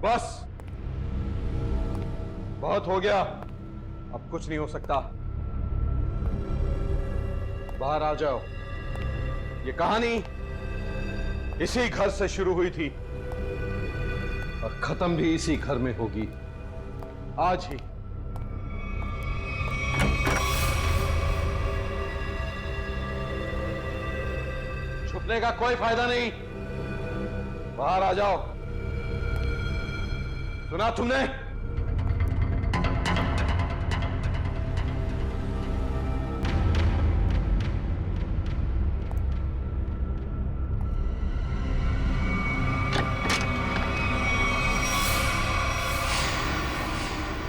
बस, बहुत हो गया। अब कुछ नहीं हो सकता। बाहर आ जाओ। ये कहानी इसी घर से शुरू हुई थी और खत्म भी इसी घर में होगी, आज ही। छुपने का कोई फायदा नहीं। बाहर आ जाओ। सुना तुमने?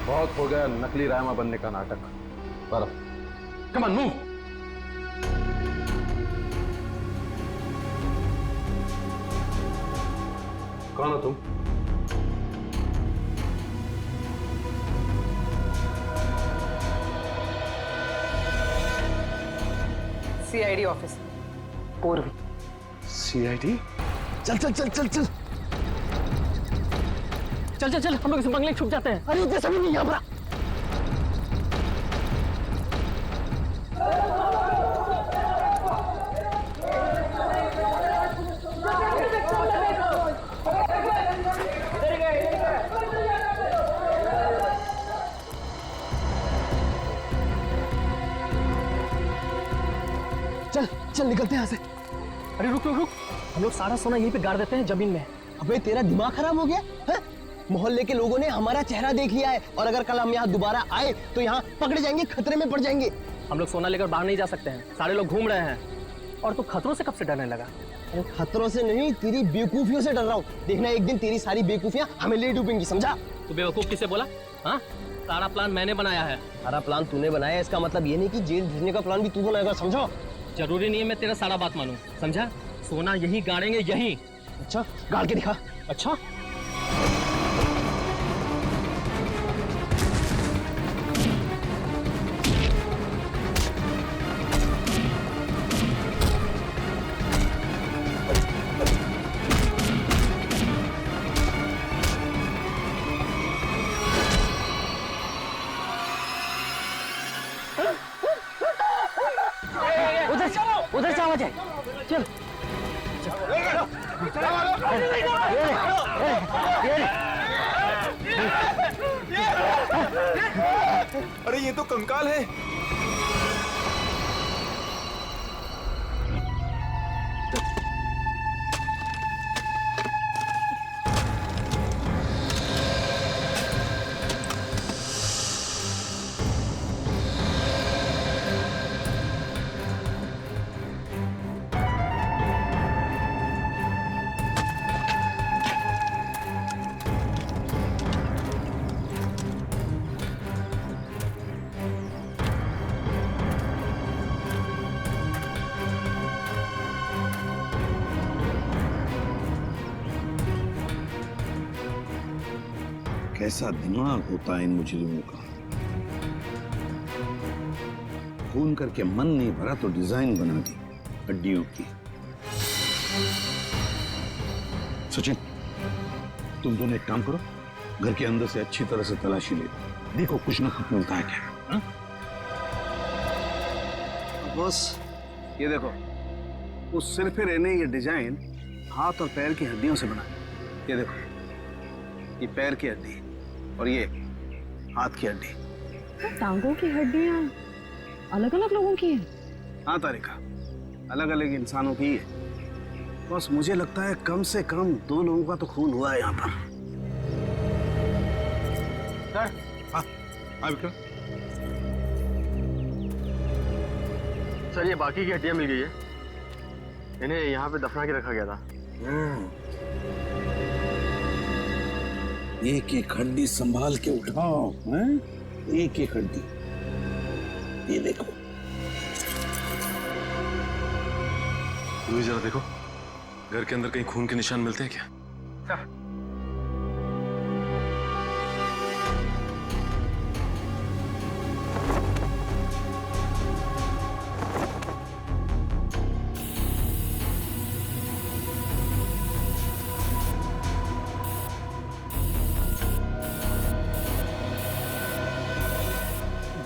बहुत हो गया नकली रायमा बनने का नाटक। पर कम ऑन, मूव। कौन हो तुम? सीआईडी ऑफिस, पूर्वी। सीआईडी? चल चल चल चल चल चल चल चल, हम लोग इस बंगले में छुप जाते हैं। अरे इतने सभी नहीं, यहाँ पर चल चल निकलते हैं यहाँ से। अरे रुक रुक रुक, हम लोग सारा सोना यहीं पे गाड़ देते हैं जमीन में। अबे तेरा दिमाग खराब हो गया है? मोहल्ले के लोगों ने हमारा चेहरा देख लिया है और अगर कल हम यहाँ दोबारा आए तो यहाँ पकड़े जाएंगे, खतरे में पड़ जाएंगे। हम लोग सोना लेकर बाहर नहीं जा सकते हैं, सारे लोग घूम रहे हैं। और तू खतरों से कब से डरने लगा? अरे खतरों से नहीं, तेरी बेवकूफियों से डर रहा हूँ। देखना एक दिन तेरी सारी बेवकूफियां हमें ले डूबेंगी, समझा? तू बेवकूफ किसे बोला? हाँ, सारा प्लान मैंने बनाया है। सारा प्लान तूने बनाया, इसका मतलब ये नहीं कि जेल भेजने का प्लान भी तू बनाएगा, समझो? जरूरी नहीं है मैं तेरा सारा बात मानूं, समझा? सोना यहीं गाड़ेंगे, यहीं। अच्छा गाड़ के दिखा। अच्छा, उधर से आवाज है। चल अरे ये तो कंकाल है। कैसा दिमाग होता है इन मुजरिमों का। खून करके मन नहीं भरा तो डिजाइन बना दी हड्डियों की। सचिन, तुम दोनों एक काम करो, घर के अंदर से अच्छी तरह से तलाशी ले, देखो कुछ ना कुछ मिलता है क्या। बॉस ये देखो, उस सिर पे रहने ये डिजाइन हाथ और पैर की हड्डियों से बना है। ये देखो, ये पैर की हड्डी और ये हाथ की हड्डी। टांगों की हड्डियां अलग अलग लोगों की हैं। हाँ तारिका, अलग अलग इंसानों की है। बस मुझे लगता है कम से कम 2 लोगों का तो खून हुआ है यहाँ पर। हाँ विक्रम। सर ये बाकी की हड्डियां मिल गई है, इन्हें यहाँ पे दफना के रखा गया था। एक एक हड्डी संभाल के उठाओ, हैं? एक एक हड्डी। ये देखो, लुई जरा देखो, घर के अंदर कहीं खून के निशान मिलते हैं क्या?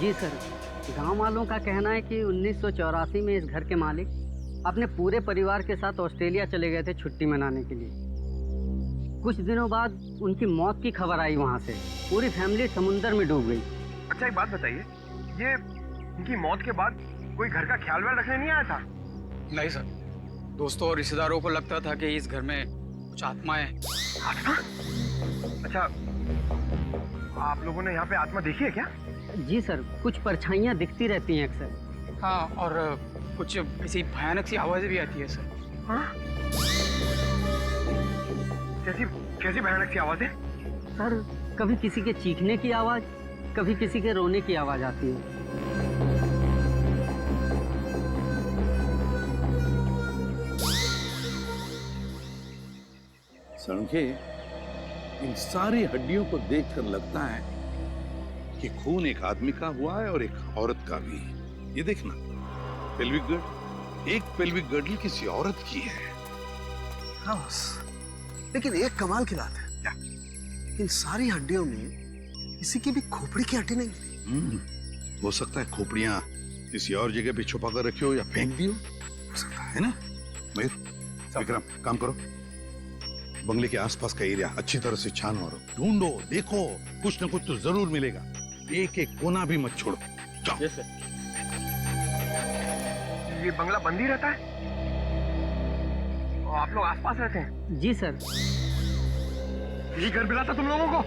जी सर, गांव वालों का कहना है कि 1984 में इस घर के मालिक अपने पूरे परिवार के साथ ऑस्ट्रेलिया चले गए थे छुट्टी मनाने के लिए। कुछ दिनों बाद उनकी मौत की खबर आई वहां से। पूरी फैमिली समुंदर में डूब गई। अच्छा एक बात बताइए, ये इनकी मौत के बाद कोई घर का ख्याल व्याल रखने नहीं आया था? नहीं सर, दोस्तों और रिश्तेदारों को लगता था कि इस घर में कुछ आत्माएं हैं। अच्छा, आप लोगों ने यहाँ पे आत्मा देखी है क्या? जी सर, कुछ परछाइयाँ दिखती रहती हैं अक्सर। हाँ, और कुछ ऐसी भयानक सी आवाजें भी आती है सर। हाँ? कैसी कैसी भयानक सी आवाजें? सर, कभी किसी के चीखने की आवाज, कभी किसी के रोने की आवाज आती है। सड़के, इन सारी हड्डियों को देखकर लगता है कि खून एक आदमी का हुआ है और एक औरत का भी। ये देखना, पेल्विक गर्ड, एक पेल्विक गर्डल किसी औरत की है। हाँ बस, लेकिन एक कमाल की बात है, क्या? इन सारी हड्डियों में किसी की भी खोपड़ी की हड्डी नहीं मिली। हो सकता है खोपड़ियां किसी और जगह पे छुपा कर रखी हो या फेंक दी हो सकता है ना। मयूर, विक्रम, काम करो, बंगले के आसपास का एरिया अच्छी तरह से छानो और ढूंढो, देखो, कुछ न कुछ तो जरूर मिलेगा। एक एक कोना भी मत छोड़ो। जाओ। ये बंगला बंद ही रहता है और आप लोग आसपास रहते हैं? जी सर। ये घर मिला था तुम लोगों को?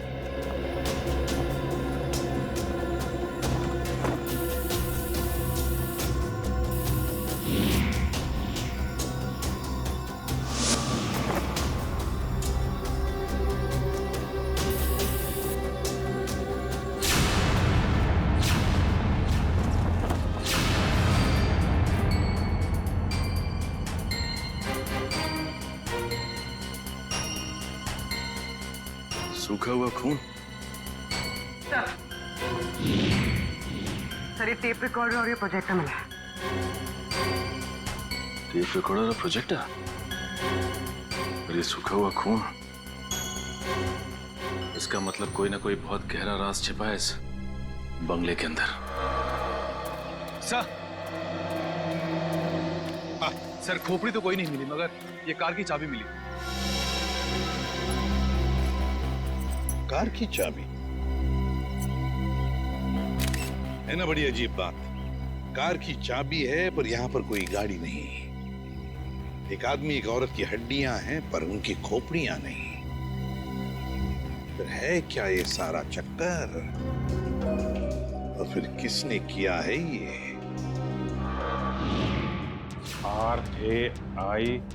सूखा हुआ खून। सर, ये टेप रिकॉर्डर और ये प्रोजेक्टर मिला है। टेप रिकॉर्डर और प्रोजेक्टर और ये सूखा हुआ खून, इसका मतलब कोई ना कोई बहुत गहरा राज छिपा है इस बंगले के अंदर। सर, सर खोपड़ी तो कोई नहीं मिली, मगर ये कार की चाबी मिली। कार की चाबी है ना, बड़ी अजीब बात। कार की चाबी है पर यहाँ पर कोई गाड़ी नहीं। एक आदमी एक औरत की हड्डियां हैं पर उनकी खोपड़ियां नहीं। फिर है क्या ये सारा चक्कर? और फिर किसने किया है ये? RAIMA,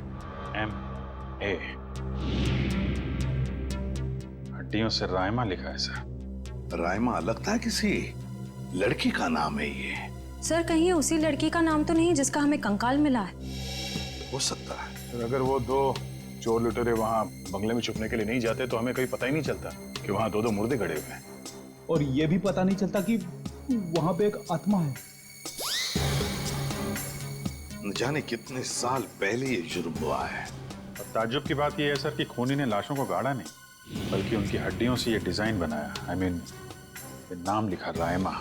हड्डियों से रायमा लिखा है सर। रायमा लगता है किसी लड़की का नाम है ये। सर, कहीं ये उसी लड़की का नाम तो नहीं जिसका हमें कंकाल मिला है? हो सकता है। सर, अगर वो दो चोर लुटेरे वहाँ बंगले में छुपने के लिए नहीं जाते तो हमें कहीं पता ही नहीं चलता कि वहाँ दो मुर्दे गड़े हुए हैं। और ये भी पता नहीं चलता कि वहाँ पे एक आत्मा है। न जाने कितने साल पहले ये जुर्म हुआ है। और ताज्जुब की बात यह है सर कि खूनी ने लाशों को गाड़ा नहीं, बल्कि उनकी हड्डियों से ये डिजाइन बनाया। I mean, ये नाम लिखा रायमा।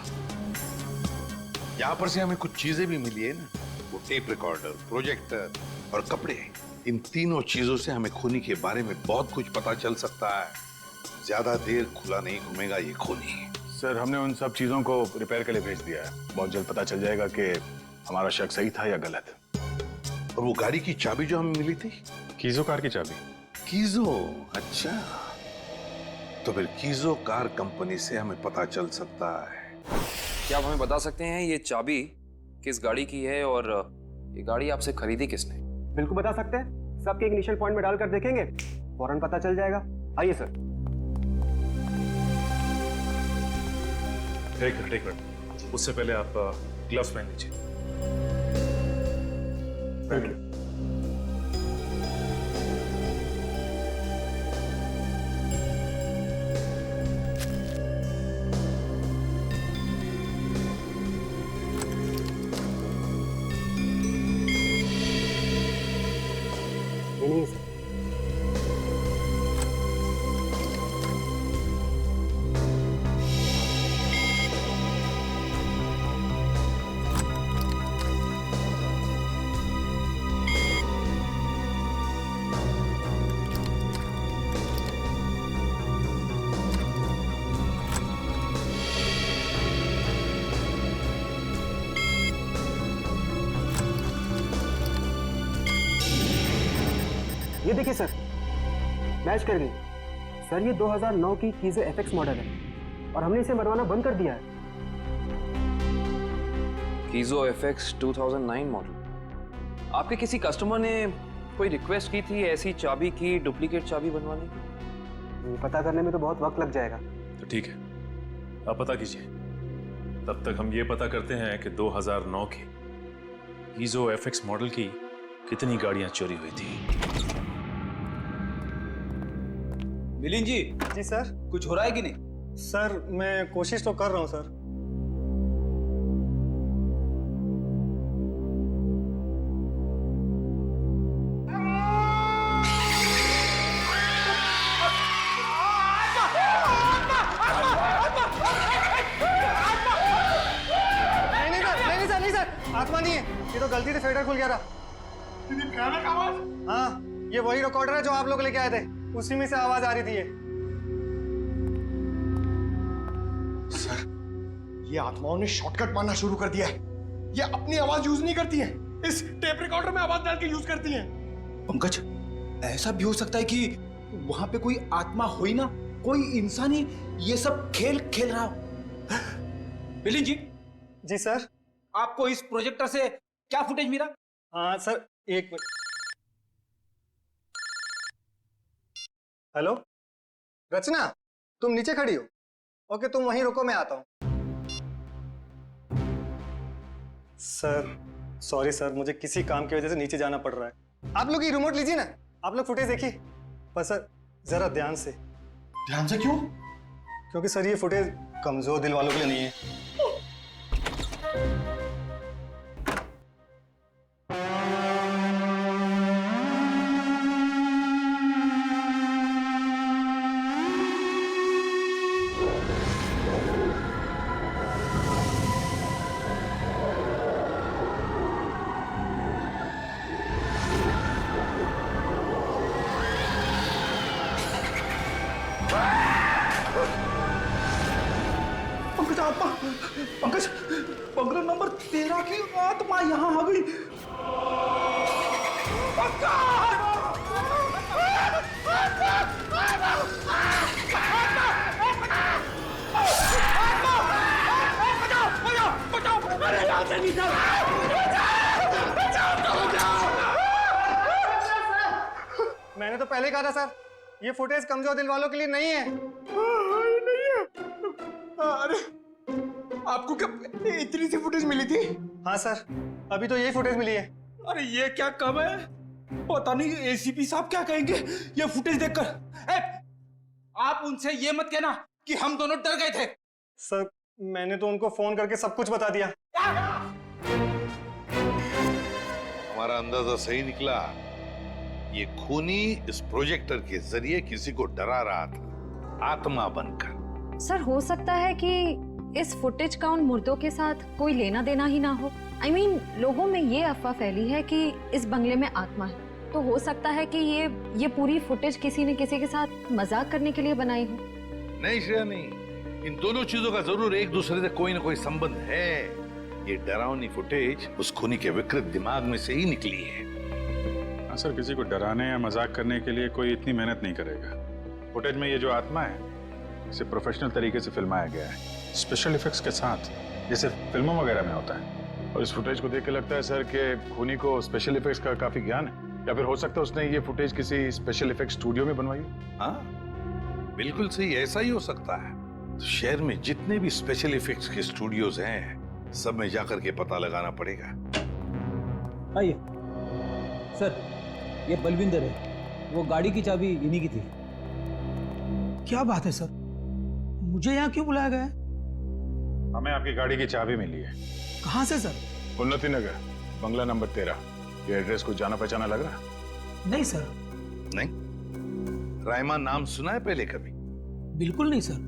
यहाँ पर से हमें कुछ चीजें भी मिली है ना, वो टेप रिकॉर्डर, प्रोजेक्टर और कपड़े। इन तीनों चीजों से हमें खूनी के बारे में बहुत कुछ पता चल सकता है। ज्यादा देर खुला नहीं घूमेगा ये खूनी। सर, हमने उन सब चीजों को रिपेयर के लिए भेज दिया है। बहुत जल्द पता चल जाएगा कि हमारा शक सही था या गलत। और वो गाड़ी की चाबी जो हमें मिली थी, कीजो कार की चाबी। कीजो, अच्छा, तो फिर कीजो कार कंपनी से हमें पता चल सकता है। क्या आप हमें बता सकते हैं ये चाबी किस गाड़ी की है और ये गाड़ी आपसे खरीदी किसने? बिल्कुल बता सकते हैं। सबके इनिशियल पॉइंट में डालकर देखेंगे, फौरन पता चल जाएगा। आइए सर। एक मिनट, उससे पहले आप ग्लव्स पहन लीजिए। Thank you. नहीं सर। ये देखिए सर, मैच कर गई सर। ये 2009 की कीजो एफएक्स मॉडल है और हमने इसे बनवाना बंद कर दिया है। कीजो एफएक्स 2009 मॉडल। आपके किसी कस्टमर ने कोई रिक्वेस्ट की थी ऐसी चाबी की डुप्लीकेट चाबी बनवाने की? ये पता करने में तो बहुत वक्त लग जाएगा। तो ठीक है, आप पता कीजिए। तब तक हम ये पता करते हैं कि 2009 के कीजो एफएक्स मॉडल की कितनी गाड़ियां चोरी हुई थी। मिलिंद जी। जी सर। कुछ हो रहा है कि नहीं? सर मैं कोशिश तो कर रहा हूँ सर। नहीं सर, आत्मा नहीं है, ये तो गलती से फेडर खुल गया था। भयानक आवाज। हाँ, ये वही रिकॉर्डर है जो आप लोग लेके आए थे, उसी में से आवाज आ रही थी ये। सर, ये आत्माओं ने शॉर्टकट मारना शुरू कर दिया है। ये अपनी आवाज यूज नहीं करती हैं, इस टेप रिकॉर्डर में आवाज डाल के यूज करती हैं। पंकज, ऐसा भी हो सकता है कि वहां पे कोई आत्मा हो ही ना, कोई इंसान ही ये सब खेल खेल रहा हो। मिलिंद जी। जी सर। आपको इस प्रोजेक्टर से क्या फुटेज मिला? हाँ सर, एक मिनट। हेलो रचना, तुम नीचे खड़ी हो? ओके, तुम वहीं रुको, मैं आता हूं। सर सॉरी सर, मुझे किसी काम की वजह से नीचे जाना पड़ रहा है। आप लोग ये रिमोट लीजिए ना, आप लोग फुटेज देखिए, पर सर जरा ध्यान से। ध्यान से क्यों? क्योंकि सर ये फुटेज कमजोर दिल वालों के लिए नहीं है। पंकज आत्मा, पंकज, बंगला नंबर 13 की आत्मा यहाँ आ गई। मैंने तो पहले कहा था सर, ये फुटेज कमजोर दिल वालों के लिए नहीं है। अरे आपको क्या इतनी सी फुटेज मिली थी? हाँ सर, अभी तो यही फुटेज मिली है। अरे ये क्या कम है, पता नहीं एसीपी साहब क्या कहेंगे ये फुटेज देखकर। आप उनसे ये मत कहना कि हम दोनों डर गए थे। सर मैंने तो उनको फोन करके सब कुछ बता दिया। हमारा अंदाजा सही निकला। ये खूनी इस प्रोजेक्टर के जरिए किसी को डरा रहा था, आत्मा बनकर। सर हो सकता है कि इस फुटेज का उन मुर्दों के साथ कोई लेना देना ही ना हो। I mean, लोगों में ये अफवाह फैली है कि इस बंगले में आत्मा है, तो हो सकता है कि ये पूरी फुटेज किसी ने किसी के साथ मजाक करने के लिए बनाई हो। नहीं श्रेया, नहीं, इन दोनों चीजों का जरूर एक दूसरे से कोई ना कोई संबंध है। ये डरावनी फुटेज उस खूनी के विकृत दिमाग में से ही निकली है। हाँ सर, किसी को डराने या मजाक करने के लिए कोई इतनी मेहनत नहीं करेगा। फुटेज में ये जो आत्मा है इसे प्रोफेशनल तरीके से फिल्माया गया है, स्पेशल इफेक्ट्स के साथ, जैसे फिल्मों वगैरह में होता है। और इस फुटेज को देख के लगता है सर कि खूनी को स्पेशल इफेक्ट्स का काफी ज्ञान है, या फिर हो सकता है उसने ये फुटेज किसी स्पेशल इफेक्ट्स स्टूडियो में बनवाई हो। हाँ बिल्कुल सही, ऐसा ही हो सकता है। तो शहर में जितने भी स्पेशल इफेक्ट्स के स्टूडियोज हैं, सब में जाकर के पता लगाना पड़ेगा। आइए सर, ये बलविंदर है, वो गाड़ी की चाबी इन्हीं की थी। क्या बात है सर, मुझे यहाँ क्यों बुलाया गया है? हमें आपकी गाड़ी की चाबी मिली है। कहाँ से सर? उन्नति नगर, बंगला नंबर 13। ये एड्रेस कुछ जाना पहचाना लग रहा? नहीं सर। नहीं? रायमा नाम सुना है पहले कभी? बिल्कुल नहीं सर।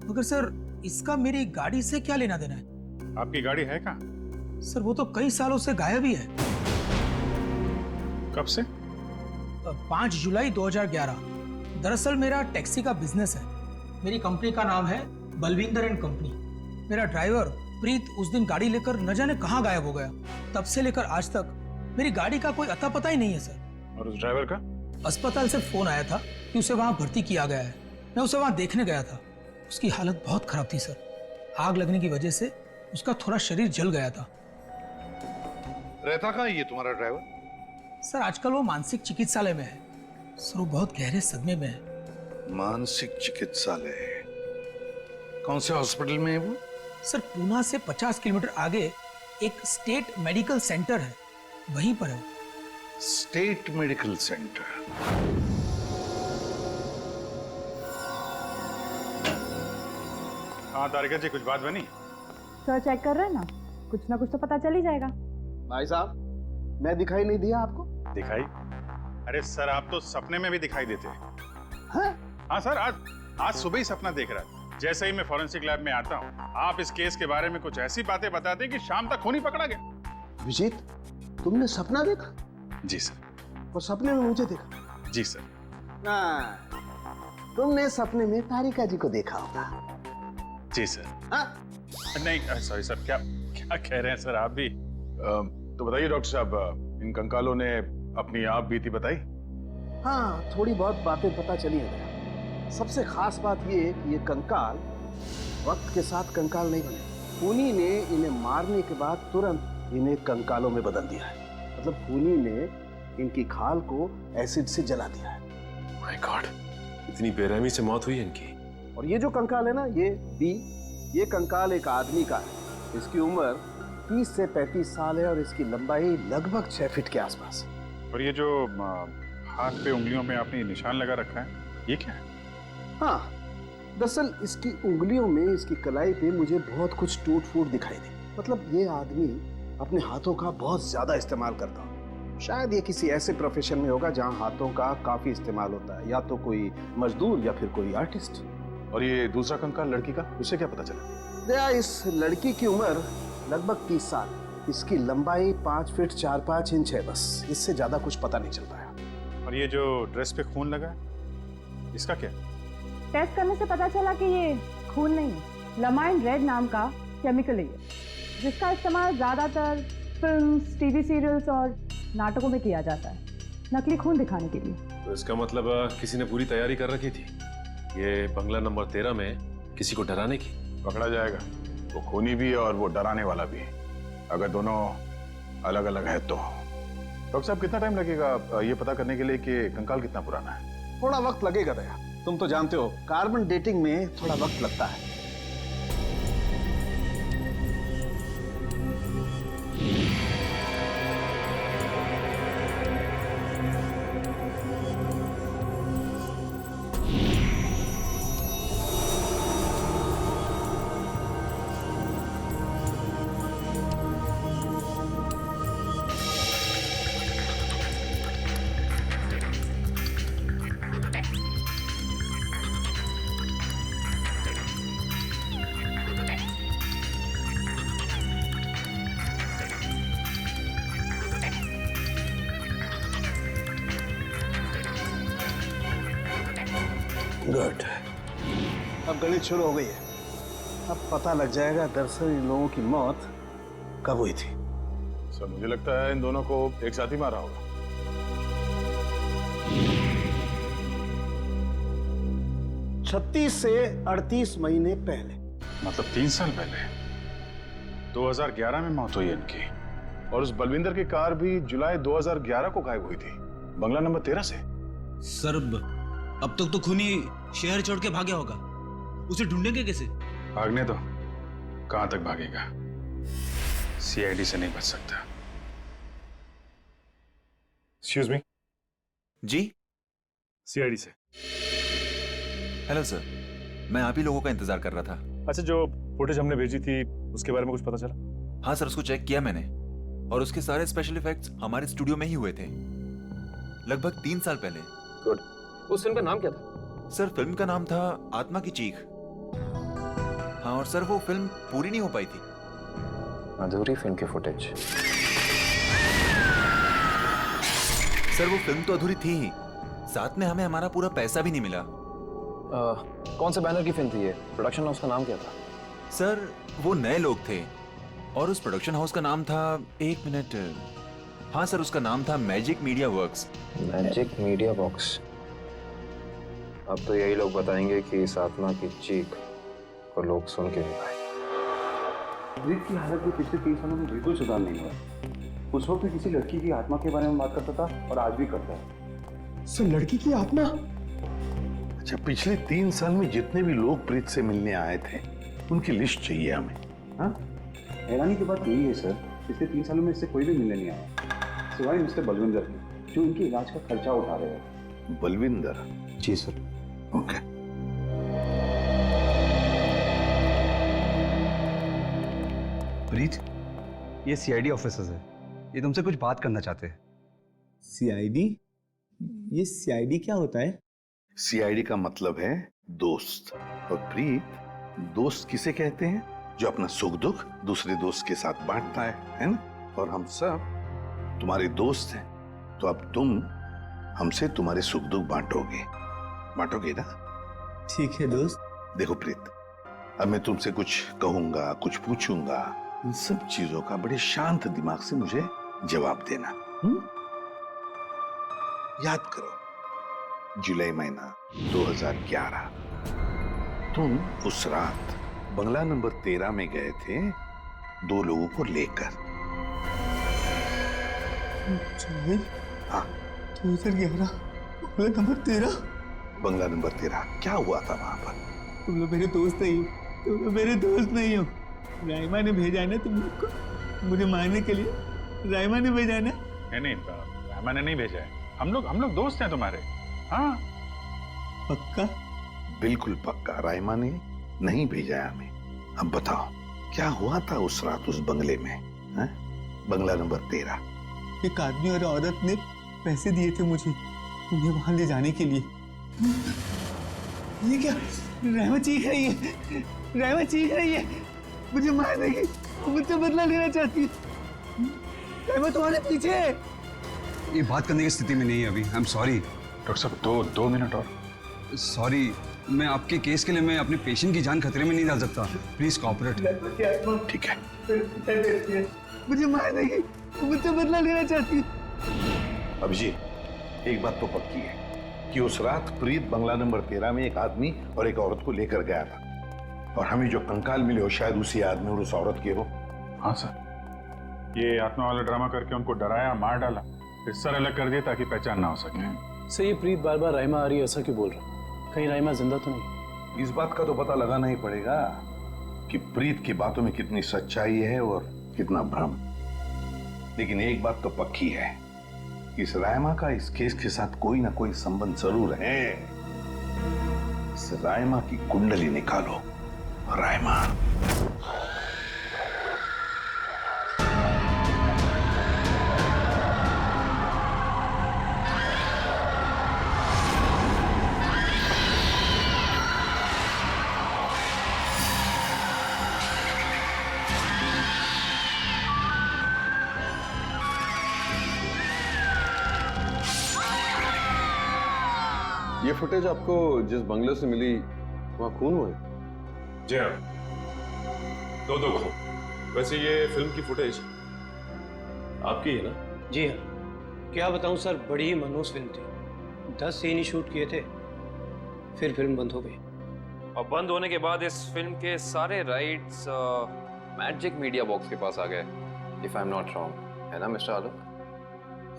मगर सर इसका मेरी गाड़ी से क्या लेना देना है? आपकी गाड़ी है कहाँ? सर वो तो कई सालों से गायब ही है। कब से? 5 जुलाई 2011। दरअसल मेरा टैक्सी का बिजनेस है। मेरी कंपनी का नाम है बलविंदर एंड कंपनी। मेरा ड्राइवर प्रीत उस दिन गाड़ी लेकर न जाने कहाँ गायब हो गया। तब से लेकर आज तक मेरी गाड़ी का कोई अता पता ही नहीं है सर। और उस ड्राइवर का? अस्पताल से फोन आया था कि उसे वहां भर्ती किया गया है। मैं उसे वहां देखने गया था। उसकी हालत बहुत खराब थी सर। आग लगने की वजह से उसका थोड़ा शरीर जल गया था। रहता कहाँ ये तुम्हारा ड्राइवर? सर आजकल वो मानसिक चिकित्सालय में है। सर वो बहुत गहरे सदमे में है। मानसिक चिकित्सालय? कौन से हॉस्पिटल में है वो? सर पूना से 50 किलोमीटर आगे एक स्टेट मेडिकल सेंटर है, वहीं पर है। State medical centre? हाँ तारिका जी, कुछ बात बनी? सर चेक कर रहे हैं ना, कुछ ना कुछ तो पता चल ही जाएगा। भाई साहब, मैं दिखाई नहीं दिया आपको? दिखाई? अरे सर आप तो सपने में भी दिखाई देते हैं। हाँ सर, आज सुबह ही सपना देख रहा था। जैसे ही मैं फॉरेंसिक लैब में आता हूँ, आप इस केस के बारे में कुछ ऐसी बातें बताते हैं कि शाम तक खून ही पकड़ा गया। विजीत, तुमने सपना देखा? जी सर। और सपने में मुझे देखा? जी सर। तुमने सपने में तारिका जी को देखा होगा। जी सर। नहीं सॉरी सर, क्या क्या कह रहे हैं सर आप भी? तो बताइए डॉक्टर साहब, इन कंकालों ने अपनी आप बीती बताई? हाँ, थोड़ी बहुत बातें पता चली है। सबसे खास बात ये है कि ये कंकाल वक्त के साथ कंकाल नहीं बने। खूनी ने इन्हें मारने के बाद तुरंत इन्हें कंकालों में बदल दिया है। मतलब खूनी ने इनकी खाल को एसिड से जला दिया है। माय गॉड, इतनी बेरहमी से मौत हुई है इनकी। और ये जो कंकाल है ना, ये कंकाल एक आदमी का है। इसकी उम्र 30 से 35 साल है और इसकी लंबाई लगभग 6 फीट के आसपास है। और ये जो हाथ पे उंगलियों में आपने निशान लगा रखा है, ये क्या है? हाँ, दरअसल इसकी उंगलियों में, इसकी कलाई पे मुझे बहुत कुछ टूट फूट दिखाई दी। मतलब ये आदमी अपने हाथों का बहुत ज्यादा इस्तेमाल करता हो। शायद ये किसी ऐसे प्रोफेशन में होगा जहाँ हाथों का काफी इस्तेमाल होता है, या तो कोई मजदूर या फिर कोई आर्टिस्ट। और ये दूसरा कंकाल लड़की का, उसे क्या पता चला? दया, इस लड़की की उम्र लगभग 30 साल। इसकी लंबाई 5 फीट 4-5 इंच है, बस इससे ज्यादा कुछ पता नहीं चल पाया। और ये जो ड्रेस पे खून लगा है, इसका क्या? टेस्ट करने से पता चला कि ये खून नहीं है, लमाइन रेड नाम का केमिकल है, जिसका इस्तेमाल ज्यादातर फिल्म्स, टीवी सीरियल्स और नाटकों में किया जाता है, नकली खून दिखाने के लिए। तो इसका मतलब किसी ने पूरी तैयारी कर रखी थी, ये बंगला नंबर 13 में किसी को डराने की। पकड़ा जाएगा, वो खूनी भी है और वो डराने वाला भी, अगर दोनों अलग अलग है तो। डॉक्टर साहब, कितना टाइम लगेगा ये पता करने के लिए कि कंकाल कितना पुराना है? थोड़ा वक्त लगेगा दया, तुम तो जानते हो कार्बन डेटिंग में थोड़ा वक्त लगता है। गुड, अब गणित शुरू हो गई है। अब पता लग जाएगा दरअसल इन लोगों की मौत कब हुई थी। सर मुझे लगता है इन दोनों को एक साथ ही मारा होगा। 36 से 38 महीने पहले, मतलब 3 साल पहले। 2011 में मौत हुई इनकी। और उस बलविंदर की कार भी जुलाई 2011 को गायब हुई थी, बंगला नंबर 13 से। सर अब तक तो खूनी शहर छोड़ के भागा होगा, उसे ढूंढेंगे कैसे? भागने दो, कहां तक भागेगा? सीआईडी से नहीं बच सकता। Excuse me. जी, सीआईडी से। हेलो सर, मैं आप ही लोगों का इंतजार कर रहा था। अच्छा, जो फुटेज हमने भेजी थी उसके बारे में कुछ पता चला? हाँ सर, उसको चेक किया मैंने, और उसके सारे स्पेशल इफेक्ट्स हमारे स्टूडियो में ही हुए थे, लगभग 3 साल पहले। गुड। उस फिल्म का नाम क्या था? सर फिल्म का नाम था आत्मा की चीख। हाँ, और सर वो फिल्म पूरी नहीं हो पाई थी। अधूरी फिल्म की फुटेज? सर वो फिल्म तो अधूरी थी ही, साथ में हमें हमारा पूरा पैसा भी नहीं मिला। कौन से बैनर की फिल्म थी ये? प्रोडक्शन हाउस का नाम क्या था? सर वो नए लोग थे और उस प्रोडक्शन हाउस का नाम था, एक मिनट, हाँ सर, उसका नाम था magic media works. Magic media box. अब तो यही लोग बताएंगे कि इस आत्मा की चीख को लोग सुन के नहीं पाए। प्रीत की हालत में पिछले 3 सालों में बिल्कुल सुधार नहीं हुआ। उस वक्त किसी लड़की की आत्मा के बारे में बात करता था और आज भी करता है। सर लड़की की आत्मा? अच्छा, पिछले 3 साल में जितने भी लोग प्रीत से मिलने आए थे उनकी लिस्ट चाहिए हमें। हाँ, हैरानी की बात यही है सर, पिछले 3 सालों में इससे कोई भी मिलने नहीं आया सिवाय मिस्टर बलविंदर के, जो इनके इलाज का खर्चा उठा रहे हैं। बलविंदर? जी सर। ओके। प्रीत, ये सीआईडी ऑफिसर्स है, ये तुमसे कुछ बात करना चाहते हैं। सीआईडी? ये सीआईडी क्या होता है? सीआईडी का मतलब है दोस्त। और प्रीत, दोस्त किसे कहते हैं? जो अपना सुख दुख दूसरे दोस्त के साथ बांटता है ना? और हम सब तुम्हारे दोस्त हैं, तो अब तुम हमसे तुम्हारे सुख दुख बांटोगे ना? ठीक है दोस्त। देखो प्रीत, अब मैं तुमसे कुछ कहूंगा, कुछ पूछूंगा, इन सब चीजों का बड़े शांत दिमाग से मुझे जवाब देना। याद करो, जुलाई महीना 2011, तुम उस रात बंगला नंबर 13 में गए थे 2 लोगों को लेकर। हाँ, 2011, बंगला नंबर 13। बंगला नंबर 13, क्या हुआ था वहां पर? तुम लोग मेरे दोस्त नहीं हो, तुम लोग मेरे दोस्त नहीं हो। राइमा ने भेजा है ना तुम लोग को मुझे मारने के लिए? राइमा ने भेजा है ना? नहीं, राइमा ने नहीं भेजा है। हम लोग दोस्त हैं तुम्हारे। हाँ, पक्का? बिल्कुल पक्का, राइमा ने नहीं भेजा है हमें। अब बताओ, क्या हुआ था उस रात उस बंगले में? है? बंगला नंबर 13। एक आदमी और औरत ने पैसे दिए थे मुझे उन्हें वहां ले जाने के लिए। ये क्या? राइमा चीख रही है, राइमा चीख रही है, मुझे मार देगी, मुझसे बदला लेना चाहती है। राइमा तुम्हारे पीछे है। ये बात करने की स्थिति में नहीं है अभी। आई एम सॉरी डॉक्टर साहब, दो मिनट और। सॉरी, मैं आपके केस के लिए मैं अपने पेशेंट की जान खतरे में नहीं डाल सकता। Please cooperate. ठीक है। मुझे मार देगी, मुझसे बदला लेना चाहती है। अभिजीत, एक बात तो पक्की है कि उस रात प्रीत बंगला नंबर 13 में एक आदमी और एक औरत को लेकर गया था, और हमें जो कंकाल मिले हो शायद उसी आदमी और उस औरत के हो। हाँ सर, ये आत्मा वाला ड्रामा करके उनको डराया, मार डाला, फिर सर अलग कर दिया ताकि पहचान ना हो सके। सर, ये प्रीत बार बार राइमा आ रही है ऐसा क्यों बोल रहा? कहीं राइमा जिंदा तो नहीं? इस बात का तो पता लगाना ही पड़ेगा कि प्रीत की बातों में कितनी सच्चाई है और कितना भ्रम। लेकिन एक बात तो पक्की है, इस राइमा का इस केस के साथ कोई ना कोई संबंध जरूर है। इस राइमा की कुंडली निकालो। राइमा, ये फुटेज आपको जिस बंगले से मिली वहां खून हुए? जी हाँ, दो खून। वैसे ये फिल्म की फुटेज आपकी है ना? जी हाँ। क्या बताऊं सर, बड़ी ही मनहूस फिल्म थी। 10 सीन ही शूट किए थे, फिर फिल्म बंद हो गई। और बंद होने के बाद इस फिल्म के सारे राइट्स मैजिक मीडिया बॉक्स के पास आ गए, if I am not wrong, है ना मिस्टर आलोक?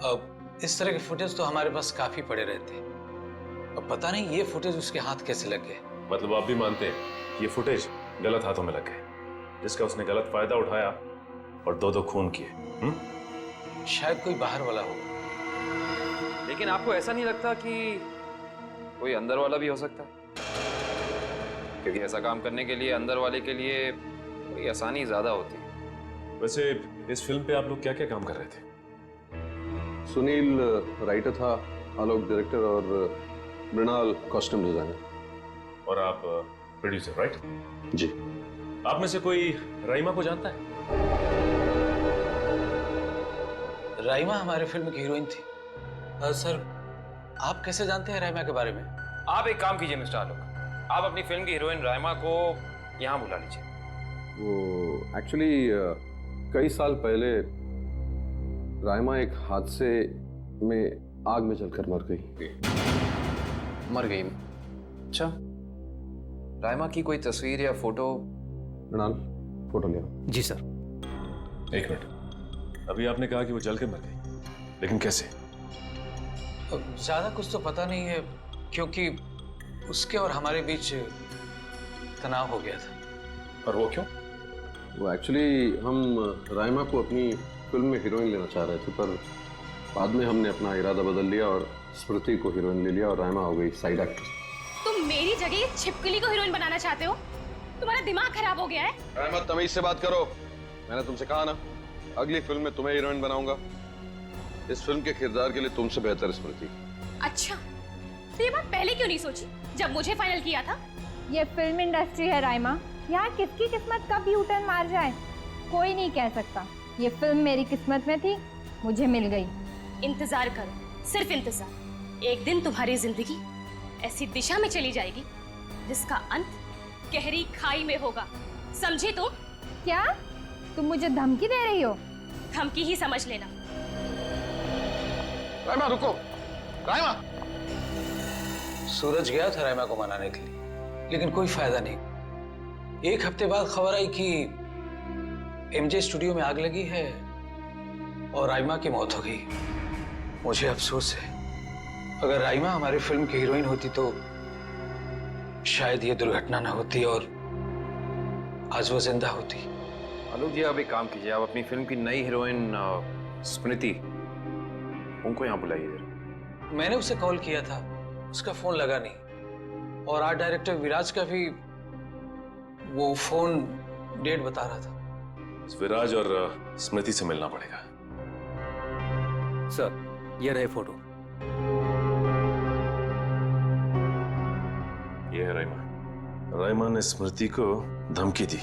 अब इस तरह के फुटेज तो हमारे पास काफी पड़े रहते हैं। अब पता नहीं ये फुटेज उसके हाथ कैसे लग गए। मतलब आप भी मानते हैं ये फुटेज गलत हाथों में लग गए, जिसका उसने गलत फायदा उठाया और 2 खून किए? शायद कोई बाहर वाला होगा। लेकिन आपको ऐसा नहीं लगता कि कोई अंदर वाला भी हो सकता है? क्योंकि ऐसा काम करने के लिए अंदर वाले के लिए कोई आसानी ज्यादा होती है। वैसे इस फिल्म पे आप लोग क्या क्या काम कर रहे थे? सुनील राइटर था, आलोक डायरेक्टर और मृणाल कॉस्ट्यूम डिजाइनर। और आप प्रोड्यूसर, राइट? जी। आप में से कोई राइमा को जानता है? राइमा हमारे फिल्म की हीरोइन थी। सर, आप कैसे जानते हैं राइमा के बारे में? आप एक काम कीजिए मिस्टर आलोक, आप अपनी फिल्म की हीरोइन राइमा को यहाँ बुला लीजिए। वो एक्चुअली कई साल पहले रायमा एक हादसे में आग में जलकर मर गई। मर गई? अच्छा, रायमा की कोई तस्वीर या फोटो? मृणाल, फोटो ले आओ। जी सर। एक मिनट, अभी आपने कहा कि वो जल के मर गई, लेकिन कैसे? ज्यादा कुछ तो पता नहीं है, क्योंकि उसके और हमारे बीच तनाव हो गया था। और वो क्यों? वो एक्चुअली हम रायमा को अपनी फिल्म में हीरोइन लेना चाह रहे थे, पर बाद में हमने अपना इरादा बदल लिया और स्मृति को हीरोइन ले लिया और रायमा हो गई साइड एक्ट्रेस। तुम मेरी जगह ये छिपकली को हीरोइन बनाना चाहते हो? तुम्हारा दिमाग खराब हो गया है? रायमा, तमीज से बात करो। मैंने तुमसे कहा ना, अगली फिल्म में तुम्हें हीरोइन बनाऊंगा। इस फिल्म के किरदार के लिए तुमसे बेहतर स्मृति। अच्छा, तो ये बात पहले क्यों नहीं सोची जब मुझे फाइनल किया था? ये फिल्म इंडस्ट्री है राइमा, यहाँ किसकी किस्मत कब यू टर्न मार जाए कोई नहीं कह सकता। ये फिल्म मेरी किस्मत में थी, मुझे मिल गई। इंतजार करो, सिर्फ इंतजार। एक दिन तुम्हारी जिंदगी ऐसी दिशा में चली जाएगी जिसका अंत गहरी खाई में होगा, समझे तुम? क्या तुम मुझे धमकी दे रही हो? धमकी ही समझ लेना। रायमा रुको, रायमा। सूरज गया था रायमा को मनाने के लिए, लेकिन कोई फायदा नहीं। एक हफ्ते बाद खबर आई कि एमजे स्टूडियो में आग लगी है और रायमा की मौत हो गई। मुझे अफसोस है, अगर रायमा हमारी फिल्म की हीरोइन होती तो शायद ये दुर्घटना ना होती और आज वो जिंदा होती। आलोक जी, आप एक काम कीजिए, आप अपनी फिल्म की नई हीरोइन स्मृति, उनको यहाँ बुलाइए। मैंने उसे कॉल किया था, उसका फोन लगा नहीं, और आर्ट डायरेक्टर विराज का भी वो फोन डेट बता रहा था। विराज और स्मृति से मिलना पड़ेगा। सर, ये रहे फोटो। ये है रायमा। रायमा ने स्मृति को धमकी दी,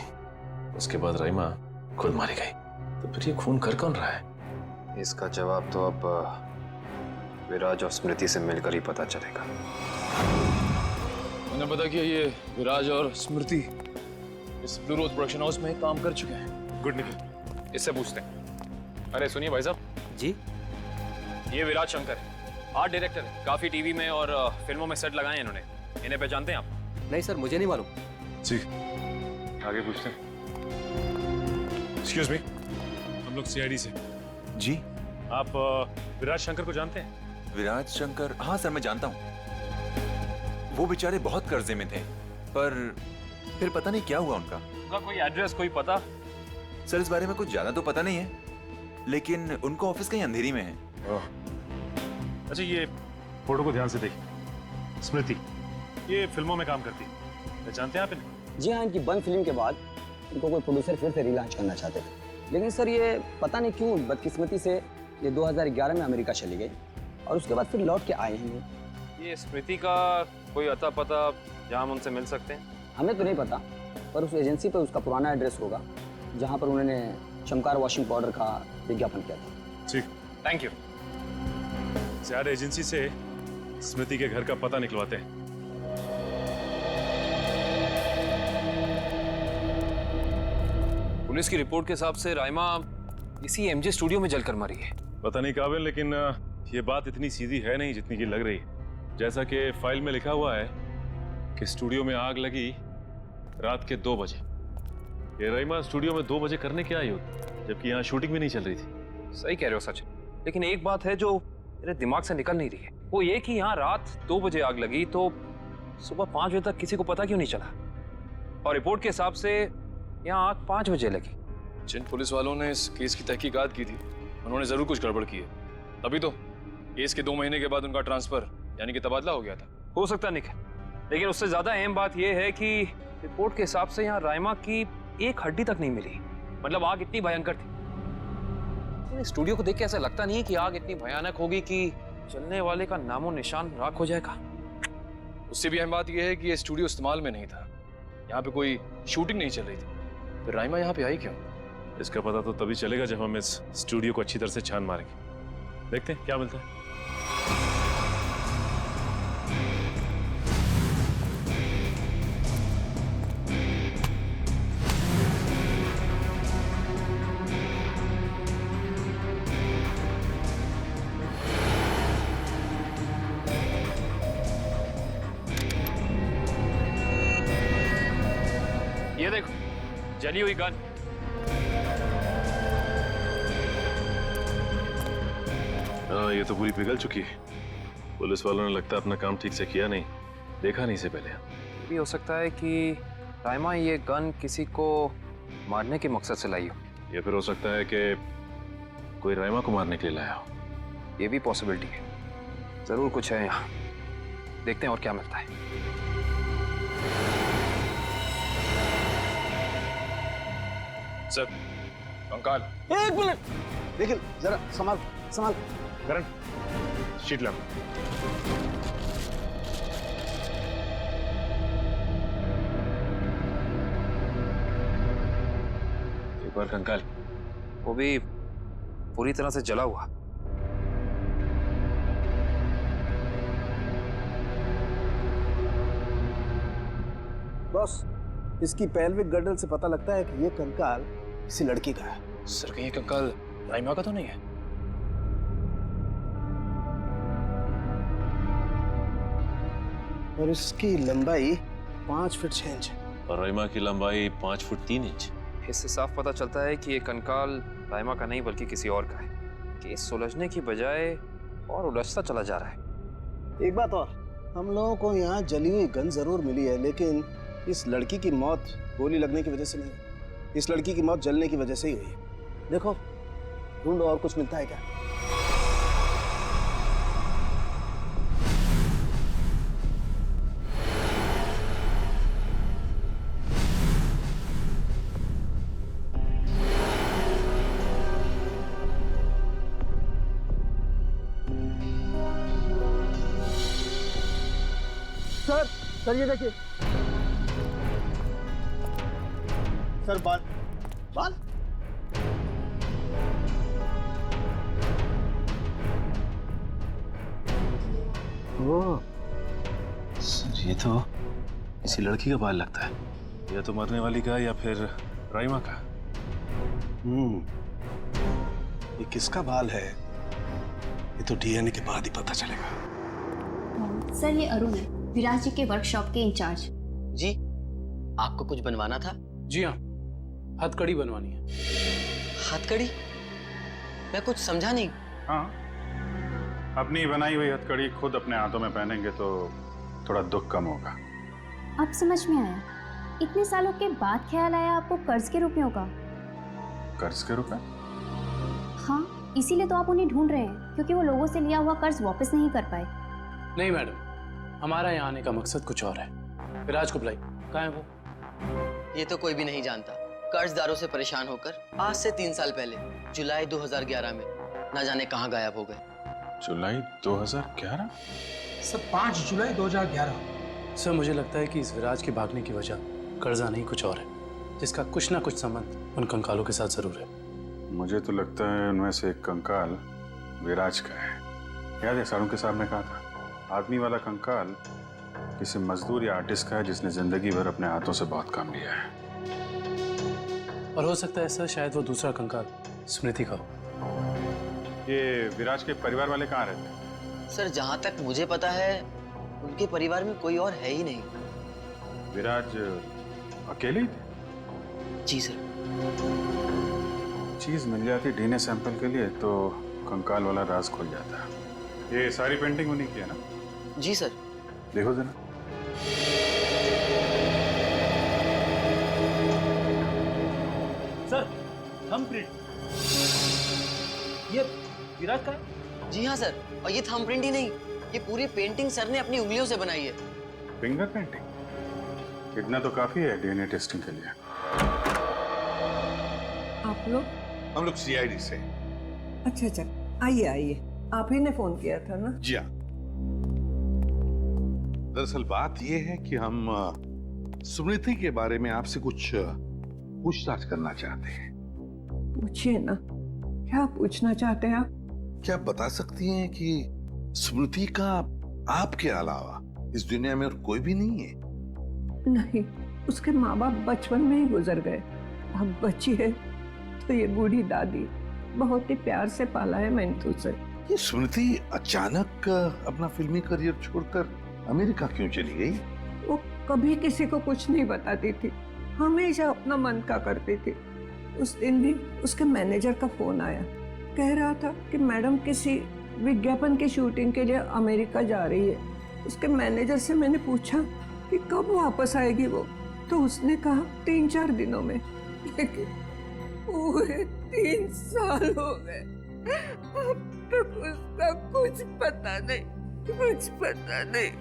उसके बाद रायमा खुद मारी गई। तो फिर ये खून कर कौन रहा है? इसका जवाब तो अब विराज और स्मृति से मिलकर ही पता चलेगा। मैंने पता किया, ये विराज और स्मृति इस ब्लू रोज प्रोडक्शन हाउस में काम कर चुके हैं। गुड निखिल, इससे पूछते हैं। अरे सुनिए भाई साहब जी, ये विराज शंकर है, आर्ट डायरेक्टर है, काफी टीवी में और फिल्मों में सेट लगाए हैं इन्होंने। इन्हें पहचानते हैं आप? नहीं सर, मुझे नहीं मालूम। जी, आगे पूछते हैं। एक्सक्यूज मी, हम लोग सीआईडी से। जी, आप विराज शंकर को जानते हैं? विराज शंकर? हाँ सर, मैं जानता हूँ। वो बेचारे बहुत कर्जे में थे, पर फिर पता नहीं क्या हुआ उनका। उनका कोई एड्रेस, कोई पता? सर, इस बारे में कुछ ज्यादा तो पता नहीं है, लेकिन उनका ऑफिस कहीं अंधेरी में है। अच्छा, ये फोटो को ध्यान से देखिए। स्मृति ये फिल्मों में काम करती है, पहचानते हैं आप इन्हें? जी हाँ, इनकी बंद फिल्म के बाद इनको कोई प्रोड्यूसर फिर से रिलॉन्च करना चाहते थे, लेकिन सर ये पता नहीं क्यों बदकिस्मती से ये 2011 में अमेरिका चली गई और उसके बाद फिर लौट के आए हैं। ये स्मृति का कोई अता पता जहाँ हम उनसे मिल सकते हैं? हमें तो नहीं पता, पर उस एजेंसी पर उसका पुराना एड्रेस होगा जहाँ पर उन्होंने चमकार वॉशिंग पाउडर का विज्ञापन किया था। ठीक, थैंक यू। ज़्यादा एजेंसी से स्मृति के घर का पता निकलवाते हैं। पुलिस की रिपोर्ट के हिसाब से रायमा इसी एमजे स्टूडियो में जलकर मरी है। पता नहीं काबिल, लेकिन ये बात इतनी सीधी है नहीं जितनी की लग रही है। जैसा कि फाइल में लिखा हुआ है कि स्टूडियो में आग लगी रात के 2 बजे। ये रायमा स्टूडियो में 2 बजे करने क्या आई होती, जबकि यहाँ शूटिंग भी नहीं चल रही थी। सही कह रहे हो सच, लेकिन एक बात है जो मेरे दिमाग से निकल नहीं रही है, वो ये कि यहाँ रात 2 बजे आग लगी तो सुबह 5 बजे तक किसी को पता क्यों नहीं चला? और रिपोर्ट के हिसाब से यहाँ आग 5 बजे लगी। जिन पुलिस वालों ने इस केस की तहकीकात की थी उन्होंने जरूर कुछ गड़बड़ की है, तभी तो केस के 2 महीने के बाद उनका ट्रांसफर यानी कि तबादला हो गया था। हो सकता है निखिल, लेकिन उससे ज्यादा अहम बात यह है कि रिपोर्ट के हिसाब से यहाँ रायमा की एक हड्डी तक नहीं मिली। मतलब आग इतनी भयंकर थी, स्टूडियो को देख के ऐसा लगता नहीं है कि आग इतनी भयानक होगी कि चलने वाले का नामो निशान राख हो जाएगा। उससे भी अहम बात यह है कि ये स्टूडियो इस्तेमाल में नहीं था, यहाँ पे कोई शूटिंग नहीं चल रही थी, फिर रायमा यहाँ पे आई क्यों? इसका पता तो तभी चलेगा जब हम इस स्टूडियो को अच्छी तरह से छान मारेंगे। देखते हैं क्या मिलता है। जली हुई गन। हाँ, ये तो पूरी पिघल चुकी है। पुलिस वालों ने लगता है अपना काम ठीक से किया नहीं, देखा नहीं इसे पहले। भी हो सकता है कि राइमा ये गन किसी को मारने के मकसद से लाई हो, या फिर हो सकता है कि कोई राइमा को मारने के लिए लाया हो। ये भी पॉसिबिलिटी है। जरूर कुछ है यहाँ, देखते हैं और क्या मिलता है। सर, कंकाल। एक मिनट, देखिए जरा संभाल संभाल। करण, शीट ला। एक बार कंकाल, वो भी पूरी तरह से जला हुआ। बॉस, इसकी पेल्विक गर्डल से पता लगता है कि ये कंकाल किसी लड़की का है। सर, कहीं ये कंकाल राइमा का तो नहीं है? और इसकी लंबाई 5 फीट 6 इंच। और राइमा की लंबाई 5 फुट 3 इंच। इससे साफ पता चलता है कि ये कंकाल राइमा का नहीं बल्कि किसी और का है। केस सुलझने की बजाय और उलझता चला जा रहा है। एक बात और, हम लोगों को यहाँ जली हुई गन जरूर मिली है, लेकिन इस लड़की की मौत गोली लगने की वजह से नहीं, इस लड़की की मौत जलने की वजह से ही हुई। देखो, ढूंढो और कुछ मिलता है क्या। सर ये देखिए सर, बाल बाल। ओह, सर ये तो इसी लड़की का बाल लगता है। या तो मरने वाली का या फिर राइमा का। ये किसका बाल है, ये तो डीएनए के बाद ही पता चलेगा। सर ये अरुण है, विराज जी के वर्कशॉप के इंचार्ज। जी, आपको कुछ बनवाना था? जी हाँ, हथकड़ी बनवानी है। हथकड़ी? मैं कुछ समझा नहीं। हाँ, अपनी बनाई हुई हथकड़ी खुद अपने हाथों में पहनेंगे तो थोड़ा दुख कम होगा। अब समझ में आया, इतने सालों के बाद ख्याल आया आपको कर्ज के रुपयों का। कर्ज के रुपए? हाँ, इसीलिए तो आप उन्हें ढूंढ रहे हैं, क्योंकि वो लोगों से लिया हुआ कर्ज वापस नहीं कर पाए। नहीं मैडम, हमारा यहाँ आने का मकसद कुछ और है। विराज को बुलाई, कहाँ है वो? ये तो कोई भी नहीं जानता। कर्जदारों से परेशान होकर आज से 3 साल पहले जुलाई 2011 में ना जाने कहाँ गायब हो गए। जुलाई 2011? सर 5 जुलाई 2011। सर मुझे लगता है कि इस विराज के भागने की वजह कर्जा नहीं कुछ और है, जिसका कुछ ना कुछ संबंध उन कंकालों के साथ जरूर है। मुझे तो लगता है उनमें से एक कंकाल विराज का है। याद है सारुण के साहब ने कहा था, आदमी वाला कंकाल किसी मजदूर या आर्टिस्ट का है जिसने जिंदगी भर अपने हाथों से बहुत काम लिया है। और हो सकता है सर शायद वो दूसरा कंकाल स्मृति का हो। ये विराज के परिवार वाले कहाँ रहते हैं? सर जहाँ तक मुझे पता है उनके परिवार में कोई और है ही नहीं। विराज अकेले ही थे? जी सर। चीज मिल जाती डीएनए सैंपल के लिए तो कंकाल वाला राज खुल जाता। ये सारी पेंटिंग उन्हीं की है ना? जी सर। देखो जरा। Sir, thumbprint. ये विराज का है? जी हाँ सर, और ये थंबप्रिंट ही नहीं, ये पूरी पेंटिंग सर ने अपनी उंगलियों से बनाई है। Finger painting? इतना तो काफी है डीएनए टेस्टिंग के लिए। आप लोग? हम लोग सीआईडी से। अच्छा अच्छा, आइए आइए, आप ही ने फोन किया था ना? जी हाँ। दरअसल बात यह है कि हम स्मृति के बारे में आपसे कुछ पूछताछ करना चाहते हैं। पूछिए ना, क्या पूछना चाहते हैं आप? क्या आप बता सकती हैं कि स्मृति का आपके अलावा इस दुनिया में और कोई भी नहीं है? नहीं, उसके माँ बाप बचपन में ही गुजर गए। अब बची है तो ये बूढ़ी दादी, बहुत ही प्यार से पाला है मैंने उसे। ये स्मृति अचानक अपना फिल्मी करियर छोड़कर अमेरिका क्यों चली गई? वो कभी किसी को कुछ नहीं बताती थी, हमेशा अपना मन का करती थी। उस दिन भी उसके मैनेजर का फोन आया, कह रहा था कि मैडम किसी विज्ञापन की शूटिंग के लिए अमेरिका जा रही है। उसके मैनेजर से मैंने पूछा कि कब वापस आएगी वो, तो उसने कहा 3-4 दिनों में। लेकिन पूरे 3 साल हो गए, अब तक उसका कुछ पता नहीं, कुछ पता नहीं।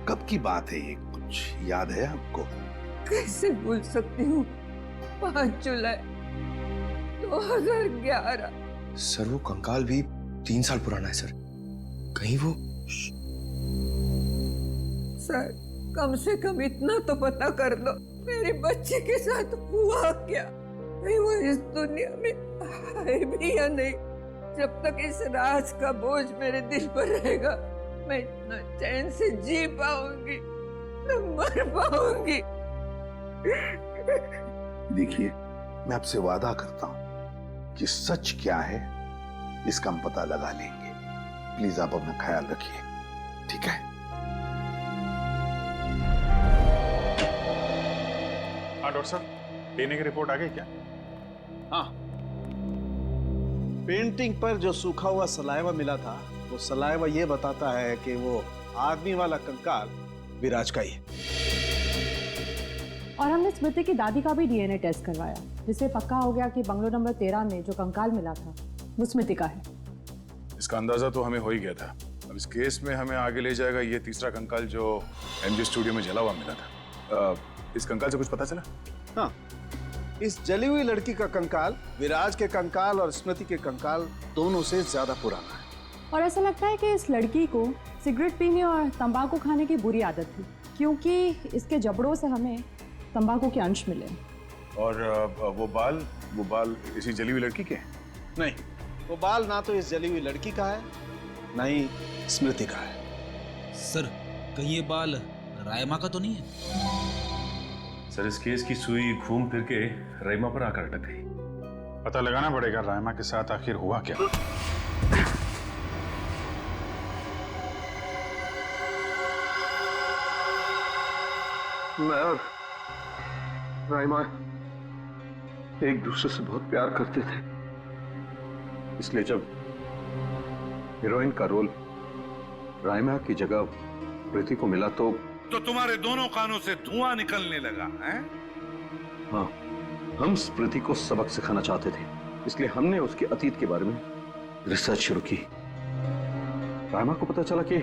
कब की बात है ये, कुछ याद है आपको? कैसे भूल सकती हूँ, 5 जुलाई 2011। सर वो कंकाल भी 3 साल पुराना है सर। कहीं वो सर कम से कम इतना तो पता कर लो, मेरे बच्चे के साथ हुआ क्या? कहीं वो इस दुनिया में है भी या नहीं? जब तक इस राज का बोझ मेरे दिल पर रहेगा, मैं इतना चैन से जी पाऊंगी, न मर पाऊंगी। देखिए, मैं आपसे वादा करता हूं कि सच क्या है इसका हम पता लगा लेंगे। प्लीज आप अपना ख्याल रखिए, ठीक है? हाँ डॉक्टर साहब, डीएनए की रिपोर्ट आ गई क्या? हाँ, पेंटिंग पर जो सूखा हुआ सलाइवा मिला था, वो सलाइवा ये बताता है कि वो आदमी वाला कंकाल विराज का ही है। और हमने स्मृति की दादी का भी डीएनए टेस्ट करवाया, जिससे पक्का हो गया कि बंगलो नंबर 13 में जो कंकाल मिला था वो स्मृति का है। इसका अंदाजा तो हमें हो ही गया था। अब इस केस में हमें आगे ले जाएगा ये तीसरा कंकाल जो एमजे स्टूडियो में जला हुआ मिला था। इस कंकाल से कुछ पता चला? हाँ, इस जली हुई लड़की का कंकाल विराज के कंकाल और स्मृति के कंकाल दोनों से ज्यादा पुराना है। और ऐसा लगता है कि इस लड़की को सिगरेट पीने और तंबाकू खाने की बुरी आदत थी, क्योंकि इसके जबड़ों से हमें तंबाकू के अंश मिले। और वो बाल इसी जली हुई लड़की के हैं? नहीं, वो बाल ना तो इस जली हुई लड़की का है, ना ही स्मृति का है। सर, कहीं ये बाल रायमा का तो नहीं है? सर, इस केस की सुई घूम फिर के रायमा पर आकर अटक गई। पता लगाना पड़ेगा रायमा के साथ आखिर हुआ क्या। मैं और रायमा एक दूसरे से बहुत प्यार करते थे, इसलिए जब हीरोइन का रोल रायमा की जगह प्रीति को मिला तो तुम्हारे दोनों कानों से धुआं निकलने लगा है? हाँ, हम स्मृति को सबक सिखाना चाहते थे, इसलिए हमने उसके अतीत के बारे में रिसर्च शुरू की। रायमा को पता चला कि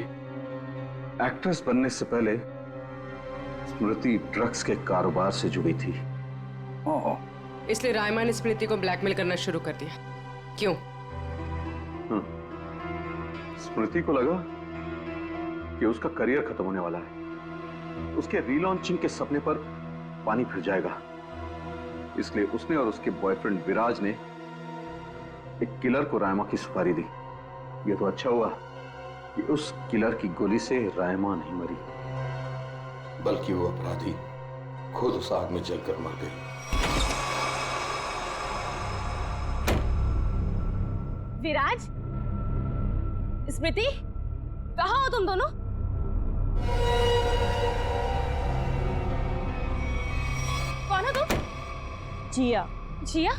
एक्ट्रेस बनने से पहले स्मृति ड्रग्स के कारोबार से जुड़ी थी। इसलिए रायमा ने स्मृति को ब्लैकमेल करना शुरू कर दिया। क्यों? स्मृति को लगा कि उसका करियर खत्म होने वाला है, उसके रीलॉन्चिंग के सपने पर पानी फिर जाएगा, इसलिए उसने और उसके बॉयफ्रेंड विराज ने एक किलर को रायमा की सुपारी दी। यह तो अच्छा हुआ कि उस किलर की गोली से रायमा नहीं मरी, बल्कि वो अपराधी खुद उस आग में जलकर मर गई। विराज, स्मृति, कहाँ हो तुम दोनों? कौन हो तुम? जिया। जिया?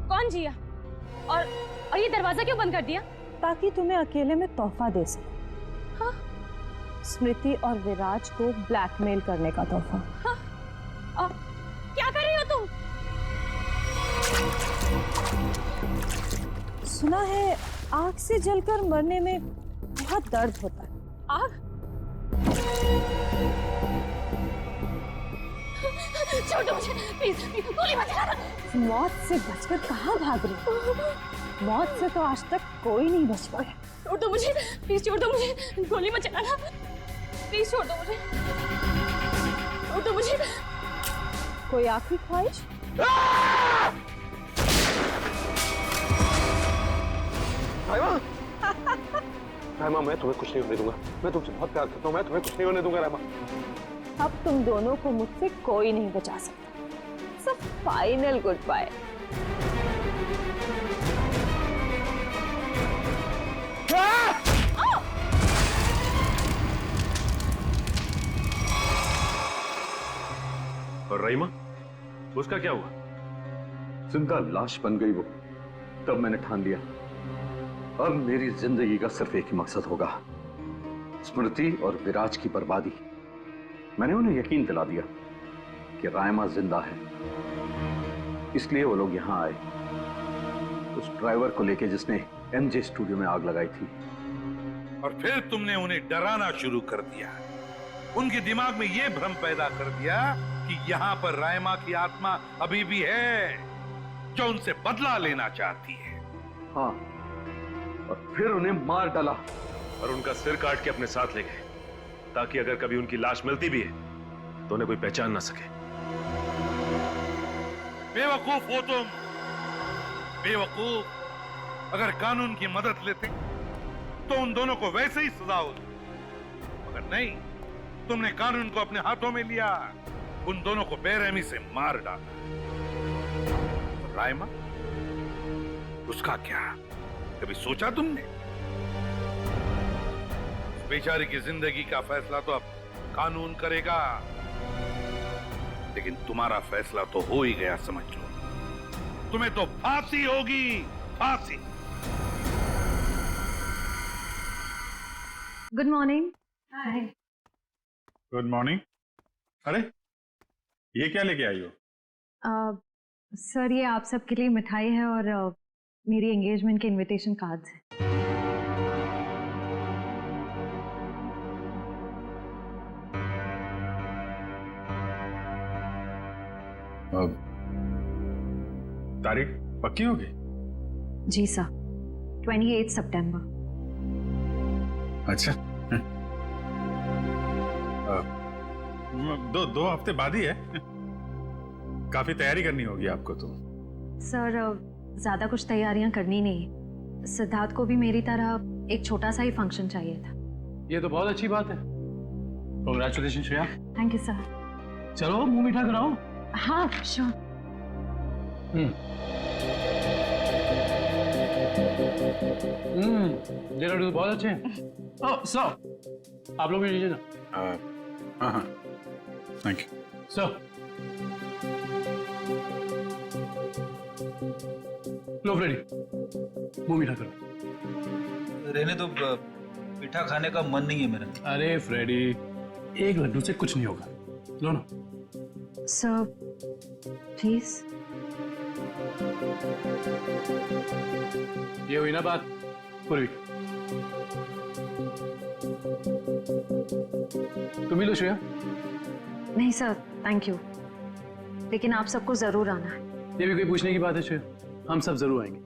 कौन जिया? और ये दरवाजा क्यों बंद कर दिया? ताकि तुम्हें अकेले में तोहफा दे सके। हाँ? स्मृति और विराज को ब्लैकमेल करने का तोहफा। हाँ? और क्या कर रही हो तुम? सुना है आग से जलकर मरने में बहुत दर्द होता है। आग? छोड़ दो मुझे, प्लीज, गोली मत चलाना। मौत से बचकर कहाँ भाग रही हो? मौत से तो आज तक कोई नहीं बच पाया। छोड़ दो मुझे, प्लीज छोड़ दो मुझे, गोली मत चलाना, प्लीज छोड़ दो मुझे, छोड़ दो मुझे। कोई आखिरी ख्वाहिश? रायमा, मैं तुम्हें कुछ नहीं होने दूंगा। मैं तुमसे बहुत प्यार करता हूँ, मैं तुम्हें कुछ नहीं होने दूंगा रायमा। अब तुम दोनों को मुझसे कोई नहीं बचा सकता। सब फाइनल गुड बाय। और रईमा, उसका क्या हुआ? जिंदा लाश बन गई वो। तब मैंने ठान लिया, अब मेरी जिंदगी का सिर्फ एक ही मकसद होगा, स्मृति और विराज की बर्बादी। मैंने उन्हें यकीन दिला दिया कि रायमा जिंदा है, इसलिए वो लोग यहां आए, उस ड्राइवर को लेके जिसने एमजे स्टूडियो में आग लगाई थी। और फिर तुमने उन्हें डराना शुरू कर दिया, उनके दिमाग में यह भ्रम पैदा कर दिया कि यहाँ पर रायमा की आत्मा अभी भी है, जो उनसे बदला लेना चाहती है। हाँ, और फिर उन्हें मार डाला और उनका सिर काट के अपने साथ ले गए, ताकि अगर कभी उनकी लाश मिलती भी है तो उन्हें कोई पहचान ना सके। बेवकूफ हो तुम, बेवकूफ। अगर कानून की मदद लेते तो उन दोनों को वैसे ही सजा होती, मगर नहीं, तुमने कानून को अपने हाथों में लिया, उन दोनों को बेरहमी से मार डाला। और रायमा, उसका क्या, कभी सोचा तुमने? बेचारी की जिंदगी का फैसला तो अब कानून करेगा, लेकिन तुम्हारा फैसला तो हो ही गया, समझ लो। तुम्हें तो फांसी होगी, फांसी। Good morning. Hi. Good morning. अरे ये क्या लेके आई हो? सर, ये आप सबके लिए मिठाई है और मेरी एंगेजमेंट के इनविटेशन कार्ड्स हैं। तारीख पक्की होगी? जी सर, 28 सितंबर। अच्छा। दो हफ्ते बाद ही है। काफी तैयारी करनी होगी आपको तो। सर, ज्यादा कुछ तैयारियां करनी नहीं, सिद्धार्थ को भी मेरी तरह एक छोटा सा ही फंक्शन चाहिए था। ये तो बहुत अच्छी बात है। Congratulation Shreya. Thank you sir. चलो मुंह मीठा कराओ। हाँ श्योर। डिनर तो बहुत अच्छे हैं। ओह सर, आप लोग भी लीजिए ना। हाँ, थैंक यू सर। लो फ्रेडी, मुंह मीठा करो। रहने तो मीठा खाने का मन नहीं है मेरा। अरे फ्रेडी, एक लड्डू से कुछ नहीं होगा, लो ना। Sir please. ये हुई ना बात पूर्वी। तुम ही लो श्रेया। नहीं सर, थैंक यू, लेकिन आप सबको जरूर आना है। ये भी कोई पूछने की बात है श्रेया? हम सब जरूर आएंगे,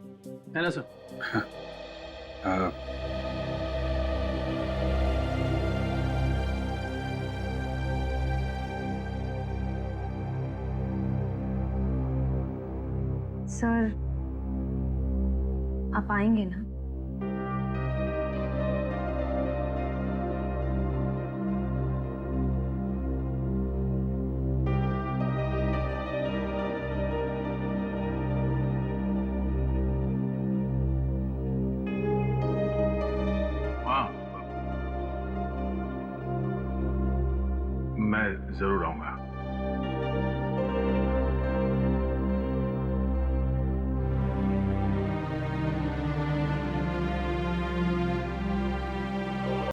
है ना सर? सर, आप आएंगे ना? मैं जरूर आऊंगा।